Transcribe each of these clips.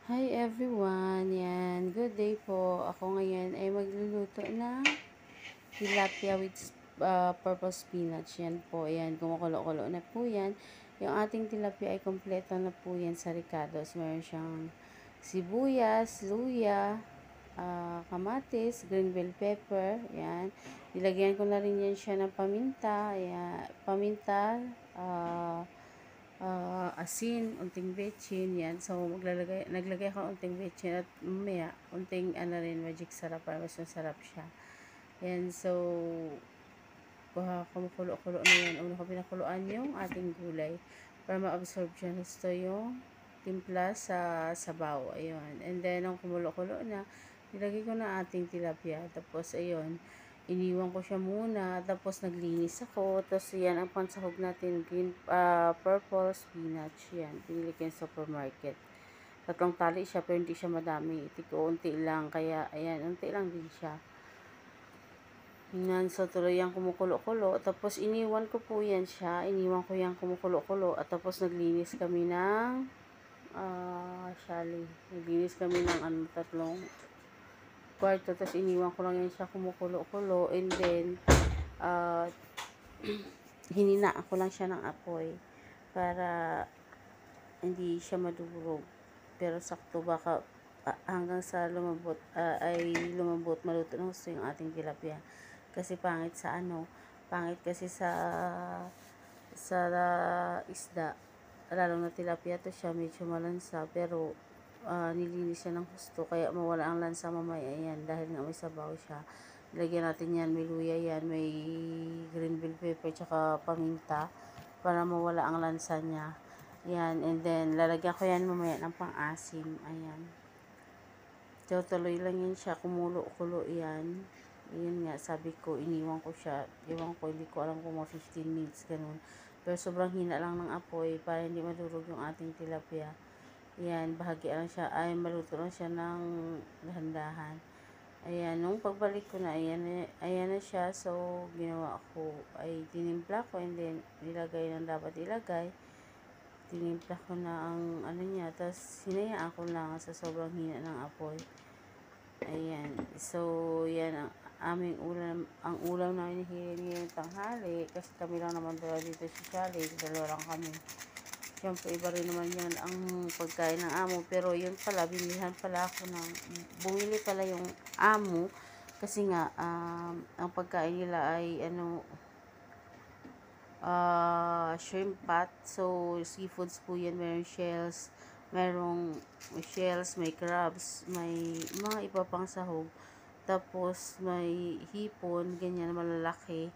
Hi everyone! Yan, good day po. Ako ngayon ay magluluto ng tilapia with purple spinach. Yan po, yan, kumukulo-kulo na po yan. Yung ating tilapia ay kompleto na po yan sa ricados. Meron siyang sibuyas, luya, kamatis, green bell pepper, yan. Nilagyan ko na rin yan siya ng paminta, yan, paminta, asin, unting betchin, yan. So, naglagay ako ng unting betchin at mamaya, unting magic sarap para mas masarap siya. Yan, so, kumukulo-kulo na yan. Una ko pinakuluan yung ating gulay para ma-absorb siya. Gusto yung timpla sa sabaw. Ayun. And then, nung kumulo-kulo na, nilagay ko na ating tilapia. Tapos, ayun, iniwan ko siya muna. Tapos, naglinis ako. Tapos, yan, ang pansahog natin, purple spinach. Yan, pinili ko yung supermarket. Tatlong tali siya, pero hindi siya madami. Tiko, unti lang. Kaya, ayan, unti lang din siya. Yan, so tuloy yung kumukulo-kulo. Tapos iniwan ko po yan siya. Iniwan ko yung kumukulo-kulo. At tapos naglinis kami ng shali. Naglinis kami ng tatlong kwarto. Tapos iniwan ko lang yan siya kumukulo-kulo. And then, hinina ko lang siya ng apoy para hindi siya madurog. Pero sakto baka hanggang sa lumabot maluto ng gusto yung ating tilapia. Kasi pangit kasi sa isda, lalo na tilapia to siya, medyo malansa, pero nilinis siya ng gusto, kaya mawala ang lansa mamaya yan, dahil nga may sabaw siya. Lagyan natin yan, may luya yan, may green bell pepper, tsaka paminta, para mawala ang lansa niya. Yan, and then, lalagyan ko yan mamaya ng pang-asim, ayan. So, tuloy lang yan siya, kumulo-kulo yan. Yun nga, sabi ko, iniwan ko siya. Iwan ko, hindi ko alam kung mga 15 minutes, ganun. Pero sobrang hina lang ng apoy para hindi madurog yung ating tilapia. Ayan, bahagi lang siya, ay maluto lang siya ng dahan-dahan. Ayan, nung pagbalik ko na, ayan na siya. So, ginawa ko, ay tinimpla ko, and then, nilagay ng dapat ilagay. Tinimpla ko na ang niya, tapos hinayaan ko lang sa sobrang hina ng apoy. Ayan, so yan ang aming ulam. Ang ulam namin ni ngayong tanghali, kasi kami lang naman dalawa dito sa Charlie, dalawa lang kami. Siyempre iba rin naman yan ang pagkain ng amo, pero yun pala, bumili pala yung amo, kasi nga ang pagkain nila ay shrimp pot. So, seafoods po yan. Merong shells, may crabs, may mga iba pang sahog. Tapos, may hipon, ganyan, malalaki.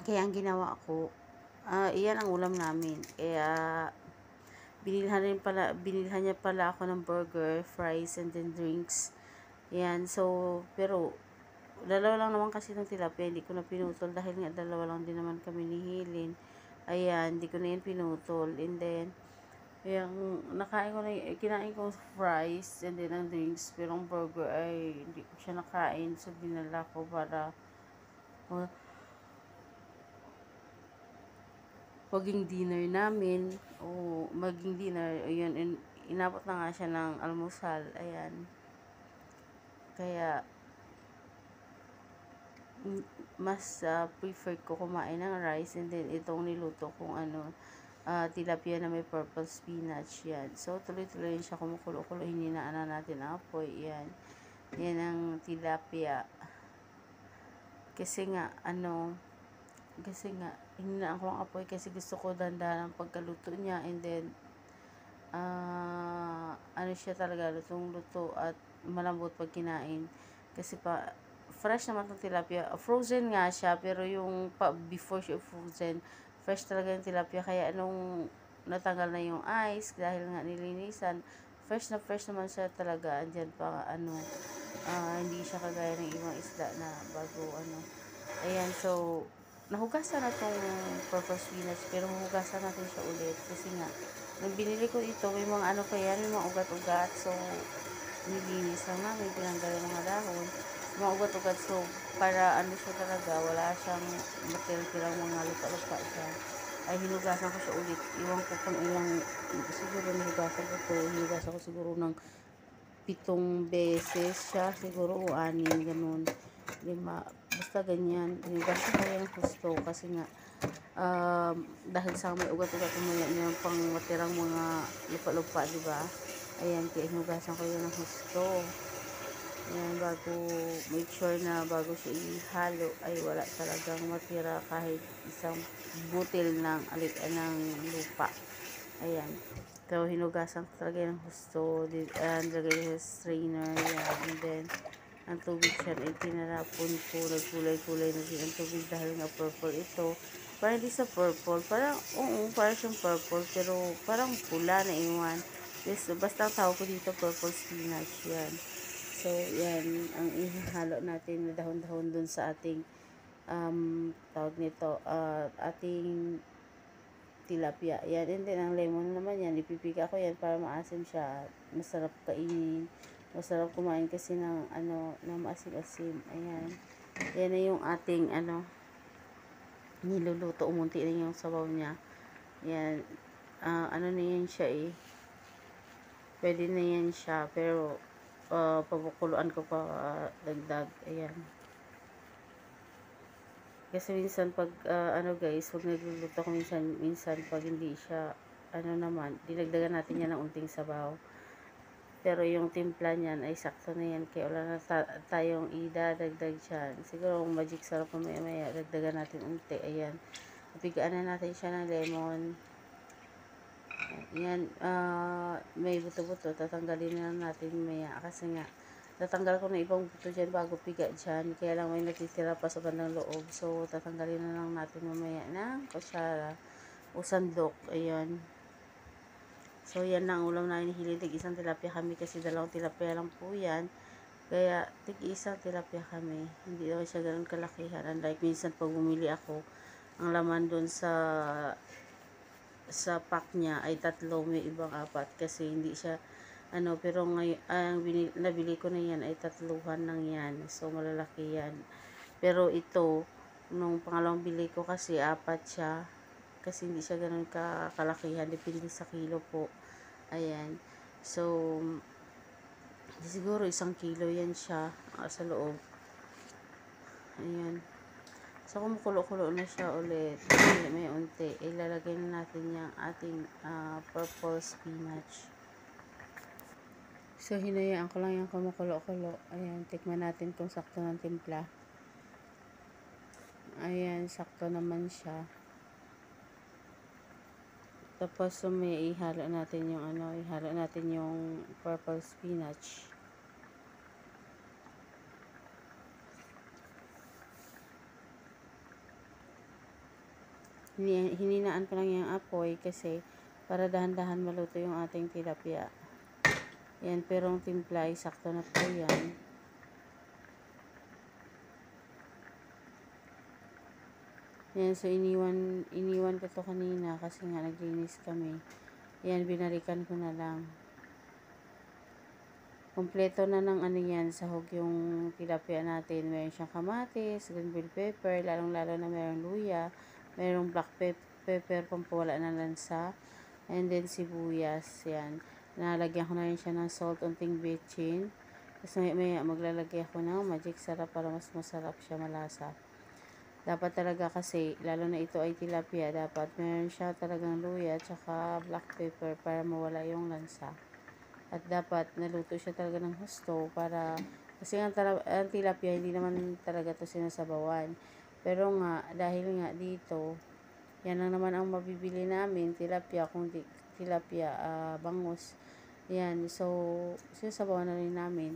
Kaya, ang ginawa ko, iyan ang ulam namin. Kaya, binilhan niya pala ako ng burger, fries, and then drinks. Yan, so, pero, dalawa lang naman kasi ng tilapia, hindi ko na pinutol dahil nga dalawa lang din naman kami ni Hilin. Ayan, hindi ko na yan pinutol. And then, yung kinain ko fries and then ang drinks, pero ang burger ay hindi ko siya nakain. So, binala ko para maging dinner namin. Ayun, inabot na nga siya ng almusal. Ayan. Kaya, mas prefer ko kumain ng rice, and then itong niluto kong tilapia na may purple spinach. Yan, so tuloy-tuloy siya kumukulo-kulo, hininaan na natin ang apoy. Yan ang tilapia, kasi nga hininaan ko ang apoy kasi gusto ko dandahan ang pagkaluto niya. And then siya talaga, lutong-luto at malambot pag kinain, kasi fresh naman itong tilapia. Frozen nga siya, pero yung before siya frozen, fresh talaga yung tilapia. Kaya nung natanggal na yung ice, dahil nga nilinisan, fresh na fresh naman siya talaga. Andyan pa, hindi siya kagaya ng ibang isda na bago, Ayan, so, nahugasan na itong purple spinach, pero hugasan natin siya ulit. Kasi nga, nung binili ko ito, may mga may mga ugat-ugat. So, nilinis lang namin, tinanggal yung mga dahon, mga ugat-ugat. So, para siya talaga, wala siyang matil-tilang mga lupa-lupa siya. ay hinugasan ko siya ulit. Iwan ko kung ilang, siguro hinugasan ko siguro ng 7 beses siya, siguro o 6, ganun. 5, basta ganyan. Hinugasan ko yan ng gusto kasi nga, dahil sa may ugat-ugat umaya niya pang matirang mga lupa-lupa, diba? Ayan, kaya hinugasan ko yan ng gusto. Ayan, make sure na bago siya ihalo ay wala talagang matira kahit isang butil ng lupa. Ayan. So, hinugasan ko talaga ng gusto. Nilagay sa strainer. Yan. And then, ang tubig siya ay tinarapon ko. Nagkulay-kulay na din ang tubig dahil nga purple ito. Parang hindi sa purple. Parang, parang siyang purple. Pero, parang pula na iwan. Yes, basta ang tawag ko dito, purple spinach. Yan. So, yan, ang ihalo natin na dahon-dahon dun sa ating, tawag nito, ating tilapia. Yan, and then, ang lemon naman yan, ipipiga ko yan para maasim siya. Masarap kainin. Masarap kumain kasi ng, na maasim-asim. Ayan. Yan na yung ating, niluluto. Umunti na yung sabaw niya. Yan. Na yan siya eh. Pwede na yan siya, pero, pabukuluan ko pa dagdag. Ayan. Kasi minsan pag guys, wag nagluluto ko minsan pag hindi siya dinagdagan natin yan ng unting sabaw. Pero yung timpla niyan ay sakto na yan, kaya wala na tayong idadagdag dyan. Siguro kung magic sarap pa maya dagdagan natin unti. Ayan. Napigaan na natin siya ng lemon. Yan, may buto-buto, tatanggalin na natin maya kasi nga, tatanggal ko na ibang buto dyan bago piga dyan, kaya lang may natitira pa sa bandang loob, so tatanggalin na lang natin mamaya ng kutsara o sandok. Ayan. So yan na ang ulam namin hilig, tig-isang tilapia kami kasi 2 tilapia lang po yan, kaya tig-isang tilapia kami, hindi naman siya ganun kalakihan, unlike minsan pag bumili ako, ang laman dun sa pack niya ay 3, may ibang 4 kasi hindi siya pero ngayon ang nabili ko na yan ay 3 lang yan, so malalaki yan. Pero ito nung pangalawang bili ko kasi 4 siya kasi hindi siya ganun kalakihan, depende sa kilo po. Ayan, so siguro 1 kilo yan siya sa loob. Ayan. So, kumukulo-kulo na siya ulit. May unti. Ilalagay na natin yung ating purple spinach. So, hinayaan ko lang yung kumukulo-kulo. Ayan, tikman natin kung sakto ng timpla. Ayan, sakto naman siya. Tapos, may ihalo natin yung purple spinach. Hininaan ko lang yung apoy kasi para dahan-dahan maluto yung ating tilapia. Yan, pero ang timpla ay sakto na po yan. Yan, so iniwan ko to kanina kasi nga naglinis kami. Yan, binalikan ko na lang. Kompleto na ng yan, sahog yung tilapia natin. Meron siyang kamatis, green bell pepper, lalong-lalo na merong luya, merong black pepper, pampawala ng lansa, and then sibuyas. Yan. Nalagyan ko na rin siya ng salt, unting bechin. Tapos maya maglalagay ako ng magic sarap para mas masarap siya, malasa. Dapat talaga kasi, lalo na ito ay tilapia, dapat meron siya talagang luya at saka black pepper para mawala yung lansa. At dapat naluto siya talaga ng husto para, kasi ang tilapia hindi naman talaga to sinasabawan. Pero nga, dahil nga dito, yan lang naman ang mabibili namin, tilapia, kung di tilapia, bangus. Yan, so, sinasabawan na rin namin.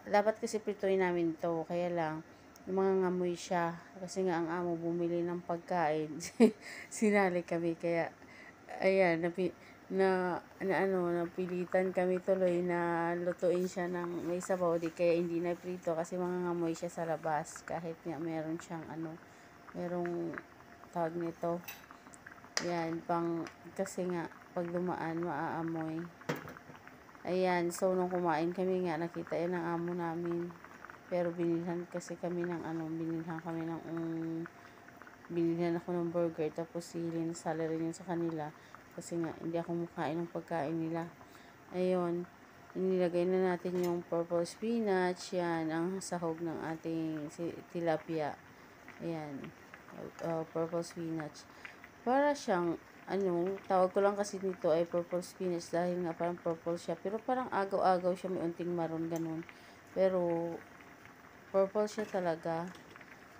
Dapat kasi prituin namin to, kaya lang, yung mga ngamoy siya, kasi nga ang amo bumili ng pagkain, sinali kami, kaya, ayan, napilitan kami tuloy na lutuin siya ng may sabaw, di kaya hindi na prito kasi mga ngamoy siya sa labas kahit nga meron siyang merong tawag nito, yan, kasi nga pag dumaan maaamoy. Ayan, so nung kumain kami nga nakita yan ng amo namin, pero binilhan kami ng binilihan ako ng burger, tapos si linasala rin yun sa kanila. Kasi nga, hindi ako makain ng pagkain nila. Ayun, nilagay na natin yung purple spinach. Yan, ang sahog ng ating tilapia. Ayan, purple spinach. Para siyang, tawag ko lang kasi nito ay purple spinach dahil nga parang purple siya. Pero parang agaw-agaw siya, may unting maroon, ganun. Pero, purple siya talaga.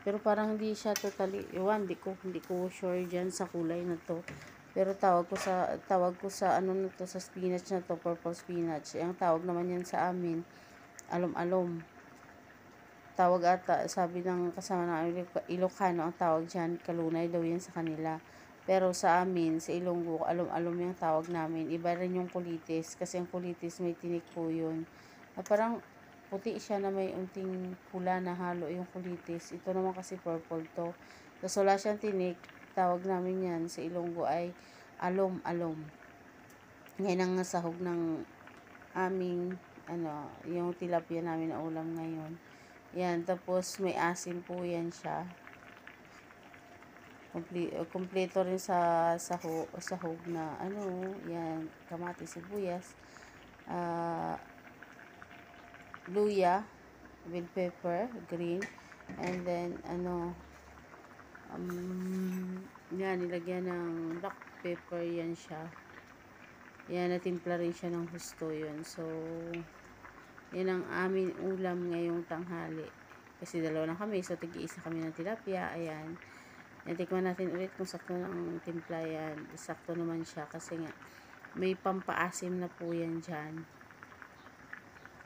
Pero parang hindi siya totally, hindi ko sure dyan sa kulay na to. Pero tawag ko sa ano na to, sa spinach na to, purple spinach. Ang tawag naman yan sa amin, alom-alom. Tawag ata, sabi ng kasama ng Ilocano, ang tawag dyan, kalunay daw yan sa kanila. Pero sa amin, sa Ilonggo, alom-alom yung tawag namin. Iba rin yung kulitis, kasi ang kulitis may tinik po yun. Parang puti siya na may unting pula na halo yung kulitis. Ito naman kasi purple to. So wala siyang tinik. Tawag namin yan sa Ilonggo ay alom-alom. Ngayon ang sahog ng aming yung tilapia namin na ulam ngayon. Yan, tapos may asim po yan siya. Kompleto rin sa sahog na yan, kamatis, sibuyas, luya, bell pepper, green, and then yan, nilagyan ng black pepper yan siya. Yan, natimpla rin siya ng husto yun. So, yan ang aming ulam ngayong tanghali. Kasi dalawa na kami, so tig-isa kami ng tilapia. Ayan. Tikman natin ulit kung sakto ng timpla yan. Sakto naman siya kasi nga may pampaasim na po yan dyan.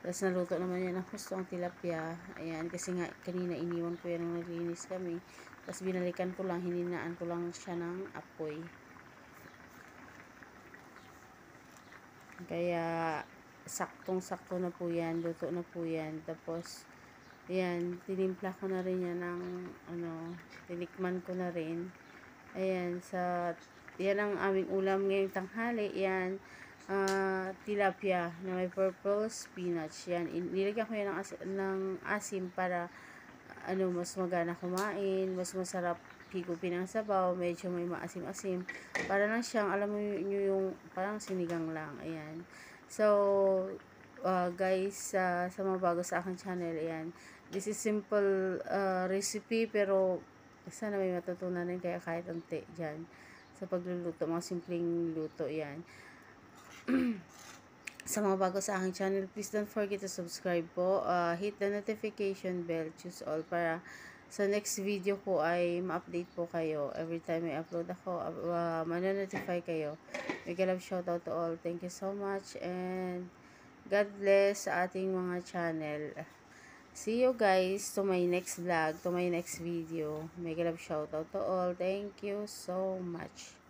Tapos naluto naman yan ng gusto ang tilapia. Ayan, kasi nga kanina iniwan ko yan nung naglinis kami. Tapos binalikan ko lang, hininaan ko lang siya ng apoy. Kaya saktong-sakto na po yan, luto na po yan. Tapos ayan, tinimpla ko na rin yan ng tinikman ko na rin. Ayan, yan ang aming ulam ngayong tanghali. Yan, tilapia na may purple spinach. Yan, nilagyan ko yan ng asim para mas magana kumain, mas masarap higupin ang sabaw, medyo may maasim-asim. Para lang siyang, alam mo nyo yung parang sinigang lang. Ayan. So, guys, sa mga bago sa aking channel, ayan. This is simple recipe, pero sana may matutunan rin kaya kahit unti dyan sa pagluluto, mga simpleng luto yan. Sa mga bago sa aking channel, please don't forget to subscribe po. Hit the notification bell, choose all, para sa next video ko ay ma-update po kayo. Every time I upload ako, ma-notify kayo. Mega love shoutout to all. Thank you so much and God bless sa ating mga channel. See you guys to my next vlog, to my next video. Mega love shoutout to all. Thank you so much.